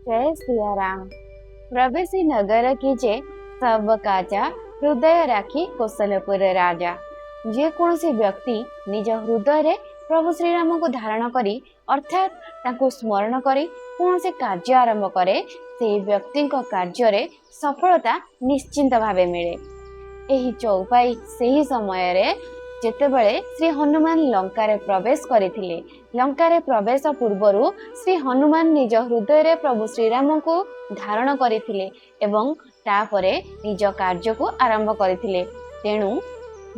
जय सिया राम। प्रवेशी नगर की जे सब काजा हृदय राखी कौशलपुर राजा। जे कौन व्यक्ति निज हृदय प्रभु श्रीराम को धारण करी अर्थात तांको स्मरण करी कौन से कार्य आरंभ करे से व्यक्ति कार्य रे सफलता निश्चिंत भावे मिले। एही चौपाई सही समय रे जेतेबेले श्री हनुमान लंका प्रवेश करथिले। लंका प्रवेश पूर्वरु श्री हनुमान निज हृदय प्रभु श्रीराम को धारण करथिले एवं तापरे निज कार्य को आरंभ करथिले। तेणु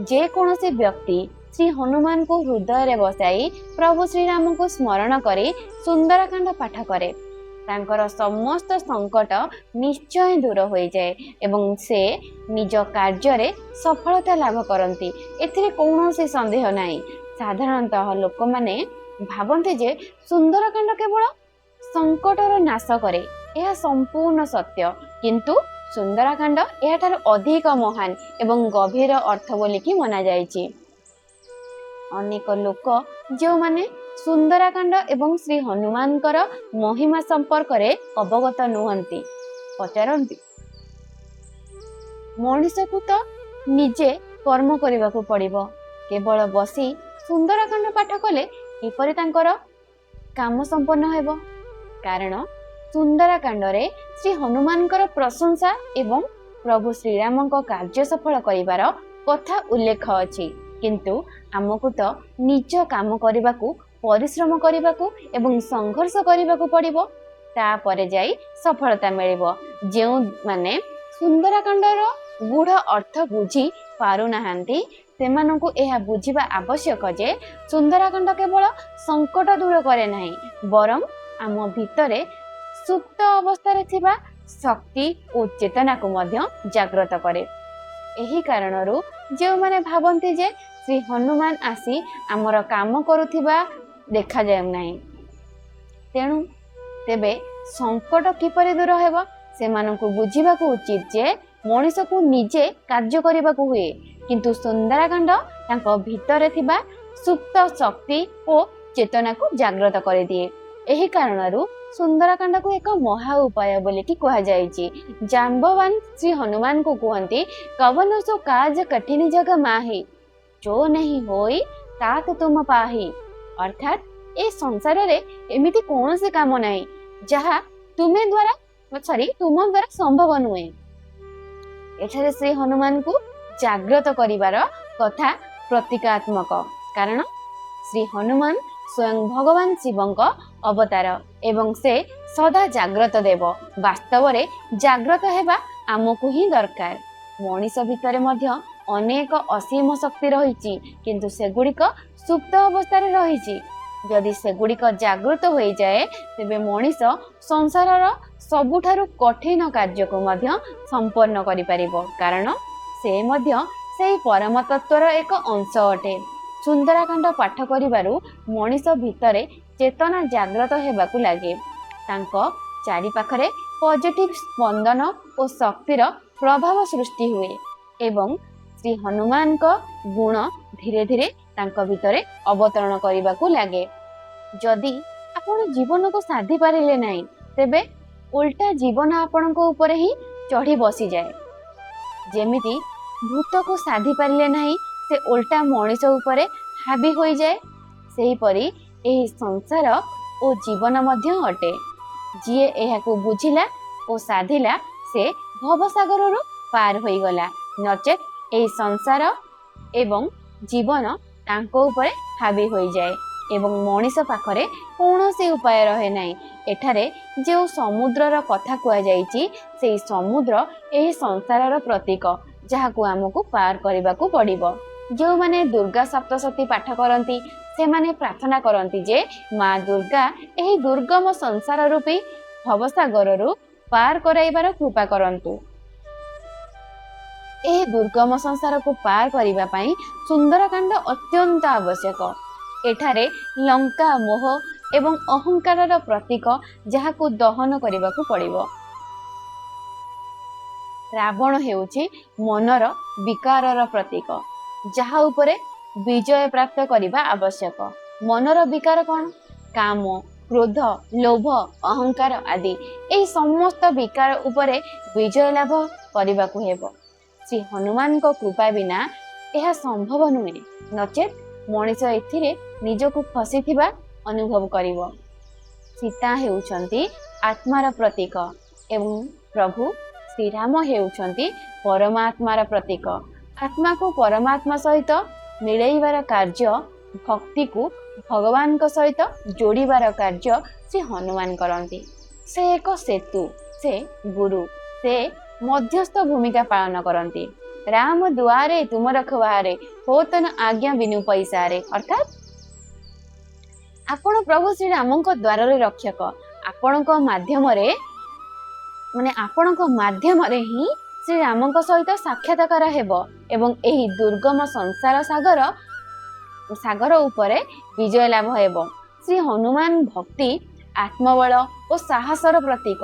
जे कौन व्यक्ति श्री हनुमान को हृदय बसाई प्रभु श्रीराम को स्मरण करी सुंदरकांड पाठ करे तांकर समस्त संकट निश्चय दूर हो जाए एवं से निज कार्य रे सफलता लाभ करती। एथिरे कौनसी संदेह नहीं। साधारणतः लोक माने भावते जे सुंदरकांड केवल संकटर नाश करे, यह संपूर्ण सत्य। किंतु सुंदरकांड याठार अधिक महान एवं गभीर अर्थ बोली कि मना जायछि। अनेक लोक जो माने सुंदरकांड एवं श्री हनुमान महिमा संपर्क रे अवगत नुहंती पचारंती मनुष्य को तो निजे कर्म करने को पड़िबो। केवल बसी सुंदरकांड पाठ कले किपरि तांकर काम संपन्न हेबो। कारण सुंदरकांड रे श्री हनुमान प्रशंसा एवं प्रभु श्रीराम कार्य सफल करिवार कथा उल्लेख अछि। किंतु आमको तो निज काम करने को परिश्रम करने को एवं संघर्ष करने को पड़िबो, तापरे जाई सफलता मिलिबो। जेउ माने सुंदरकांडर गूढ़ अर्थ बुझी पारु नाहांती सेमानंकु एहा बुझिबा आवश्यक जे सुंदरकांड केवल संकट दूर करे नाही बरं आम भितरे सुप्त अवस्था थिबा शक्ति और चेतना को मध्य जागृत करे। एही कारणरू जो माने भावंती जे श्री हनुमान आसी आमर काम करुथिबा देखा जाय नाही, तेणु तेबे संकट किपरि दूर हेबो सेमानंकु बुझिबाकू उचित जे मनुष्य को निजे कार्य करबाकू हुए, किंतु सुंदरकांड तांको भितरे थिबा सुप्त शक्ति और चेतना को जागृत कर दिए। एही कारणरू सुंदरकांड को एक महा उपाय बोली कि कहा जायछि। जाम्बवान श्री हनुमान को कहती कवन सो काज कठिन जग माही जो नहीं होई तात तुम पाही। अर्थात ए संसार रे एमिति कौन से काम नहीं जहा तुम द्वारा संभव नुहे। एठारे श्री हनुमान को जागृत करिवार कथा प्रतीकात्मक। कारण श्री हनुमान स्वयं भगवान शिवंक अवतार एवं से सदा जागृत देव। वास्तव रे जागृत हेबा आमको ही दरकार। मनीष भितर मध्य अनेक असीम शक्ति रही, किंतु सेगुड़िक सुप्त अवस्था रही। यदि सेगुड़िक जागृत हो जाए तेबे मनीष संसार सबुठारु कठिन कार्य को मध्य संपन्न करि परिबो। कारण से मध्य सेही परम तत्वर एक अंश अटे। सुंदरकांड पाठ करिबारु मनीष भितरे चेतना जागृत हेबाकू लागे। तांको चारि पाखरे पॉजिटिव स्पंदन और शक्तिर प्रभाव सृष्टि हुए एवं श्री हनुमान को गुण धीरे धीरे तांको भितरे अवतरण करिबाकू लागे। जदि आपण जीवन को साधि पारिले नहीं तेबे उल्टा जीवन आपण को ऊपर ही चढ़ी बसी जाए। जेमिति भूत को साधि पारिले नहीं से उल्टा मनीष उपरे हावी हो जाए, सेही परी एही संसार और जीवन मध्य अटे। जिए एहाकू बुझिला और साधिला से भवसागर पार हो गला, नचेत एही संसार एवं जीवन तांको उपरे हावी हो जाए एवं मनीष पाखरे कौनसी उपाय रहे नहीं। एठारे जो समुद्रर कथा कुआ जाइछि सेही समुद्र एही संसारर प्रतीक, जहाकू आमको पार करबाकू पड़िबो। जो माने दुर्गा सप्तशती पाठ करती से माने प्रार्थना करती जे माँ दुर्गा एही दुर्गम संसार रूपी भवसागर पार कराइबार कृपा करंतु। एही दुर्गम संसार को पार करिबा पई सुंदरकांड अत्यंत आवश्यक। एठारे लंका मोह एवं अहंकार प्रतीक जहाकू दहन करबाकू पड़िबो। रावण हेउछि मनर विकारर प्रतीक, जहा उपरे विजय प्राप्त करिबा आवश्यक। मनर विकार कौन? काम, क्रोध, लोभ, अहंकार आदि एही समस्त विकार उपरे विजय लाभ करने को हेबो। श्री हनुमान को कृपा बिना यह संभव नुहे, नचेत मनीष एथिरे निजको फसी थिबा अनुभव करिवो। सीता हेउछंती आत्मार प्रतीक एवं प्रभु श्री राम हेउछंती परमात्मार प्रतीक। आत्मा को परमात्मा सहित मिलैबार कार्य, भक्ति को भगवान को सहित जोड़ीबार कार्य श्री हनुमान करती। से एक सेतु, से गुरु, से मध्यस्थ भूमिका पालन करती। राम दुआरे तुम रखवारे, होतन आज्ञा बिनु पैसारे। अर्थात आपण प्रभु श्री राम द्वार रक्षक। आपण माध्यम ही श्री राम सहित साक्षात्कार हेबो एवं एही दुर्गम संसार सागर उपरे विजय लाभ हेबो। श्री हनुमान भक्ति, आत्मबल और साहसर प्रतीक।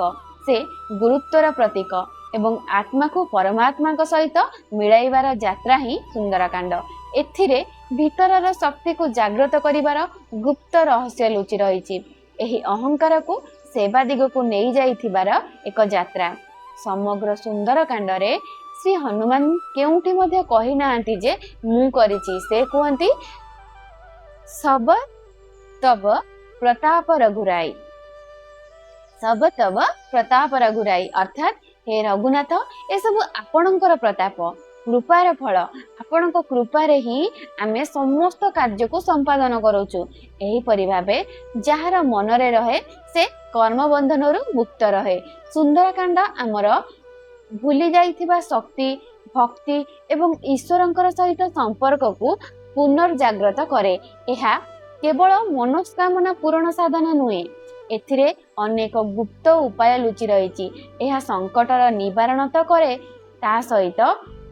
से गुरुत्वर प्रतीक एवं आत्मा को परमात्मा सहित मिलाइबार यात्रा ही सुंदरकांड। एथिरे भीतरर शक्ति को जागृत करिबार गुप्त रहस्य लुचि रहिछि। एही अहंकार को सेवा दिग को नहीं जाइथिबार एक यात्रा। समग्र सुंदरकांड रे श्री हनुमान केउठी मध्ये कहि नांती जे मु करिछि। से कहंती सब तब प्रताप रघुराई, सब तब प्रताप रघुराई। अर्थात हे रघुनाथ, ए सब आपणकर प्रताप, कृपार फल। आपणक कृपारे ही आमे समस्त कार्य को संपादन करूछु। एही परि भाबे जहार मनरे रहे से कर्म बंधनरु मुक्त रहे। सुंदरकांड आमर भूली जाइथिबा शक्ति, भक्ति एवं ईश्वरंकर सहित संपर्क को पुनर्जागृत करे। एहा केवल मनोकामना पूर्ण साधन नुहे, एथिरे अनेक गुप्त उपाय लुचि रहिछि। एहा संकटर निवारण तो करे, ता सहित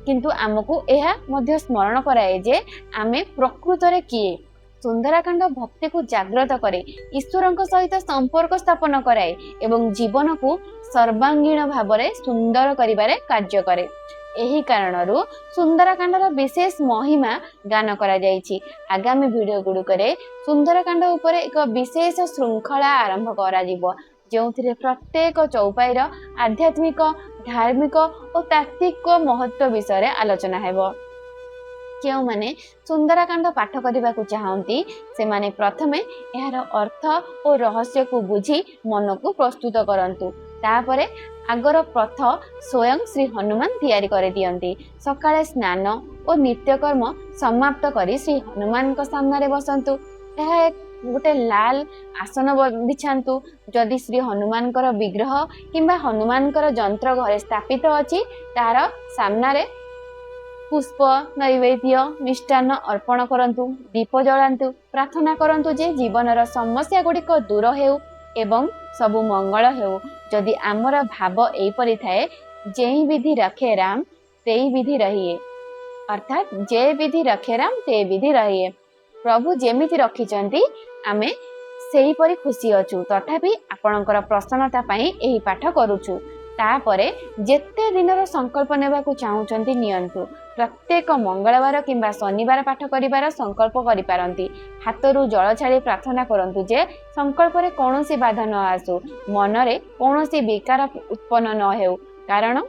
किंतु आमको एहा मध्य स्मरण कराए जे आमे प्रकृत रे किए। सुंदरकांड भक्ति को जागृत करे, ईश्वर सहित संपर्क स्थापन कराए एवं जीवन को सर्वांगीण भावरे सुंदर करिबारे कार्य करे। एही कारणरू सुंदरकांडर विशेष महिमा गान करा जाइछि। आगामी वीडियो गुडुकरे सुंदरकांड उपरे एक विशेष श्रृंखला आरंभ करा जिवो, जोंथिरे प्रत्येक चौपाईर आध्यात्मिक, धार्मिक और तात्विक महत्व विषय आलोचना हेबो। क्यों माने सुंदरकांड पाठ करने को चाहती से माने प्रथमे यार अर्थ और रहस्य को बुझी मन को प्रस्तुत करंतु। तापरे आगर प्रथ स्वयं श्री हनुमान तैयारी कर दियंती। सकाळे स्नान और नित्यकर्म समाप्त करी श्री हनुमान को सामने बसंतु। यह गोटे लाल आसन बिछातु। जदि श्री हनुमान विग्रह किंबा हनुमान जंत्र घरे स्थापित अछि तार सामने पुष्प, नैवेद्य, मिष्टान्न अर्पण करंतु, दीप जलांतु, प्रार्थना करंतु जे जीवनर समस्या गुड़िक दूर हेउ एवं सबु मंगल हेउ। जदि आमर भाव एपरि थाए, जेहि विधि रखे राम तेहि विधि रहिए। अर्थात जे विधि रखे राम ते विधि रहिए। प्रभु जेमिति रखिचंती आमे सेही परि खुशी अछु। तथापि आपणकर प्रसन्नता पई एही पाठ करूछु। तापरे जेते दिनर संकल्प नेबाकू चाहूचंती नियंतु। प्रत्येक मंगलवार किंबा शनिवार पाठ करिबार संकल्प करि पारंती। हातरू जल छाड़ी प्रार्थना करंतु जे संकल्प रे कोनोसी बाधा न आसु, मनरे कोनोसी विकार उत्पन्न न हेउ। कारण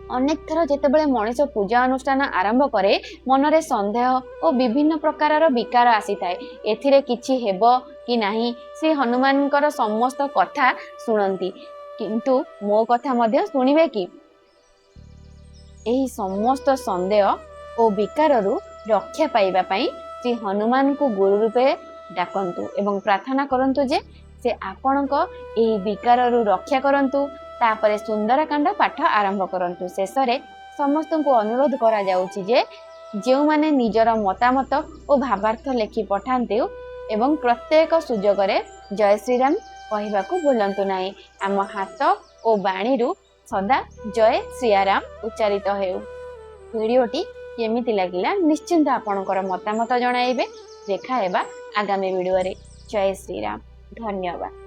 अनेक थर जेतेबेले मनीष पूजा अनुष्ठान आरंभ करे मनरे संदेह और विभिन्न प्रकारर विकार आसी थाए। एथिरे किछि हेबो कि नाही श्री हनुमानकर समस्त कथा सुनंती, किंतु मो कथा मध्य सुनिबे कि? एही समस्त संदेह और विकाररू रक्षा पाइबा पई श्री हनुमान को गुरु रूपे डाकंतु एवं प्रार्थना करंतु जे से आपणक एही विकाररू रक्षा करंतु। तापरे सुंदरकांड पाठ आरंभ करंतु। शेषरे समस्त को अनुरोध करा जाउछि जे जेउ माने निजर मतामत और भावार्थ लेखि पठांते एवं प्रत्येक सुजोग रे जय श्री राम कहबाकू भूलंतु नाही। आम हाथ और बाणीरू सदा जय श्रीराम उच्चारित हेउ। वीडियोटी केमिति लागिला निश्चिंत आपणकर मतामत जणाइबे। देखा हेबा आगामी वीडियो रे। जय श्री राम। धन्यवाद।